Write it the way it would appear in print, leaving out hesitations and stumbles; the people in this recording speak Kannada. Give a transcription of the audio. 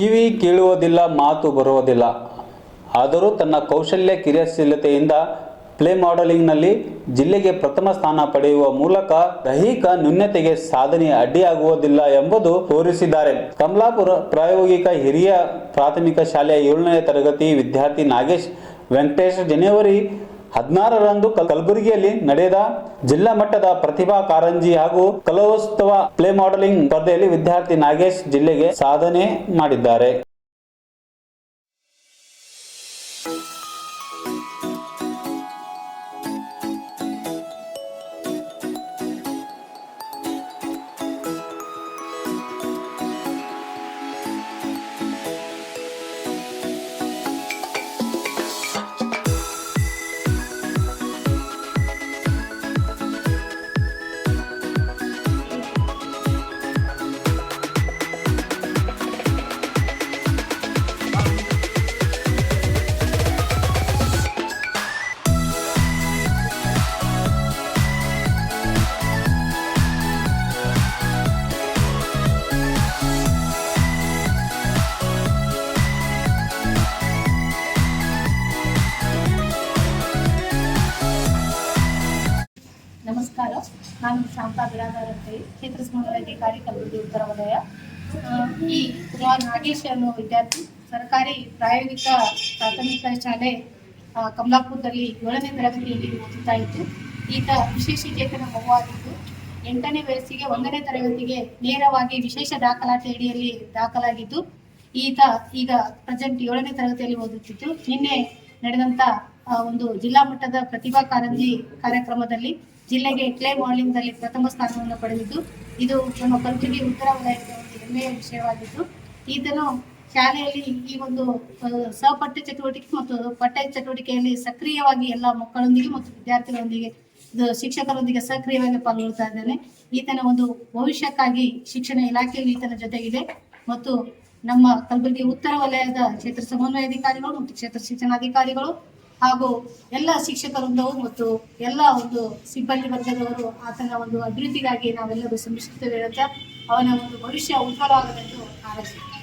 ಕಿವಿ ಕೇಳುವುದಿಲ್ಲ, ಮಾತು ಬರುವುದಿಲ್ಲ. ಆದರೂ ತನ್ನ ಕೌಶಲ್ಯ ಕ್ರಿಯಾಶೀಲತೆಯಿಂದ ಪ್ಲೇ ಮಾಡೆಲಿಂಗ್ನಲ್ಲಿ ಜಿಲ್ಲೆಗೆ ಪ್ರಥಮ ಸ್ಥಾನ ಪಡೆಯುವ ಮೂಲಕ ದೈಹಿಕ ನ್ಯೂನತೆಗೆ ಸಾಧನೆ ಅಡ್ಡಿಯಾಗುವುದಿಲ್ಲ ಎಂಬುದು ತೋರಿಸಿದ್ದಾರೆ. ಕಮಲಾಪುರ ಪ್ರಾಯೋಗಿಕ ಹಿರಿಯ ಪ್ರಾಥಮಿಕ ಶಾಲೆಯ 7ನೇ ತರಗತಿ ವಿದ್ಯಾರ್ಥಿ ನಾಗೇಶ್ ವೆಂಕಟೇಶ್ ಜನವರಿ 16ರಂದು ಕಲಬುರಗಿಯಲ್ಲಿ ನಡೆದ ಜಿಲ್ಲಾ ಮಟ್ಟದ ಪ್ರತಿಭಾ ಕಾರಂಜಿ ಹಾಗೂ ಕಲೋತ್ಸವ ಪ್ಲೇ ಮಾಡೆಲಿಂಗ್ ಸ್ಪರ್ಧೆಯಲ್ಲಿ ವಿದ್ಯಾರ್ಥಿ ನಾಗೇಶ್ ಜಿಲ್ಲೆಗೆ ಸಾಧನೆ ಮಾಡಿದ್ದಾರೆ. ನಮಸ್ಕಾರ, ನಾನು ಶಾಂತಾ ಬಿರಾದಾರ್ ಅಂತೇಳಿ ಕ್ಷೇತ್ರ ಸಮನ್ವಯಾಧಿಕಾರಿ ಕಲಬುರಗಿ ಉತ್ತರ ವಲಯ. ಈ ಕುಮಾರ್ ನಾಗೇಶ್ ಅನ್ನೋ ವಿದ್ಯಾರ್ಥಿ ಸರ್ಕಾರಿ ಪ್ರಾಯೋಗಿಕ ಪ್ರಾಥಮಿಕ ಶಾಲೆ ಕಮಲಾಪುರದಲ್ಲಿ 7ನೇ ತರಗತಿಯಲ್ಲಿ ಓದುತ್ತಾ ಇದ್ದು, ಈತ ವಿಶೇಷ ಚೇತನ ಮಗುವಾಗಿದ್ದು 8ನೇ ವಯಸ್ಸಿಗೆ 1ನೇ ತರಗತಿಗೆ ನೇರವಾಗಿ ವಿಶೇಷ ದಾಖಲಾತಿ ಅಡಿಯಲ್ಲಿ ದಾಖಲಾಗಿದ್ದು, ಈತ ಈಗ ಪ್ರೆಸೆಂಟ್ 7ನೇ ತರಗತಿಯಲ್ಲಿ ಓದುತ್ತಿದ್ದು, ನಿನ್ನೆ ನಡೆದಂತ ಒಂದು ಜಿಲ್ಲಾ ಮಟ್ಟದ ಪ್ರತಿಭಾ ಕಾರಂಜಿ ಕಾರ್ಯಕ್ರಮದಲ್ಲಿ ಜಿಲ್ಲೆಗೆ ಕ್ಲೇ ಮಾಡೆಲಿಂಗ್ ದಲ್ಲಿ ಪ್ರಥಮ ಸ್ಥಾನವನ್ನು ಪಡೆದಿದ್ದು, ಇದು ನಮ್ಮ ಕಲಬುರಗಿ ಉತ್ತರ ವಲಯದ ಒಂದು ಹೆಮ್ಮೆಯ ವಿಷಯವಾಗಿದ್ದು, ಈತನು ಶಾಲೆಯಲ್ಲಿ ಈ ಒಂದು ಸಹಪಠ್ಯ ಚಟುವಟಿಕೆ ಮತ್ತು ಪಠ್ಯ ಚಟುವಟಿಕೆಯಲ್ಲಿ ಸಕ್ರಿಯವಾಗಿ ಎಲ್ಲ ಮಕ್ಕಳೊಂದಿಗೆ ಮತ್ತು ವಿದ್ಯಾರ್ಥಿಗಳೊಂದಿಗೆ ಶಿಕ್ಷಕರೊಂದಿಗೆ ಸಕ್ರಿಯವಾಗಿ ಪಾಲ್ಗೊಳ್ತಾ ಇದ್ದಾನೆ. ಈತನ ಒಂದು ಭವಿಷ್ಯಕ್ಕಾಗಿ ಶಿಕ್ಷಣ ಇಲಾಖೆಯಲ್ಲಿ ಈತನ ಜೊತೆಗಿದೆ ಮತ್ತು ನಮ್ಮ ಕಲಬುರಗಿ ಉತ್ತರ ವಲಯದ ಕ್ಷೇತ್ರ ಸಮನ್ವಯಾಧಿಕಾರಿಗಳು ಮತ್ತು ಕ್ಷೇತ್ರ ಶಿಕ್ಷಣಾಧಿಕಾರಿಗಳು ಹಾಗೂ ಎಲ್ಲ ಶಿಕ್ಷಕರೊಂದವು ಮತ್ತು ಎಲ್ಲ ಒಂದು ಸಿಬ್ಬಂದಿ ವರ್ಗದವರು ಆತನ ಒಂದು ಅಭಿವೃದ್ಧಿಗಾಗಿ ನಾವೆಲ್ಲರೂ ಶ್ರಮಿಸುತ್ತೇವೆ ಹೇಳುತ್ತಾ ಅವನ ಒಂದು ಭವಿಷ್ಯ ಉಜ್ವಲವಾಗಲೆಂದು ಹಾರೈಸುತ್ತೇವೆ.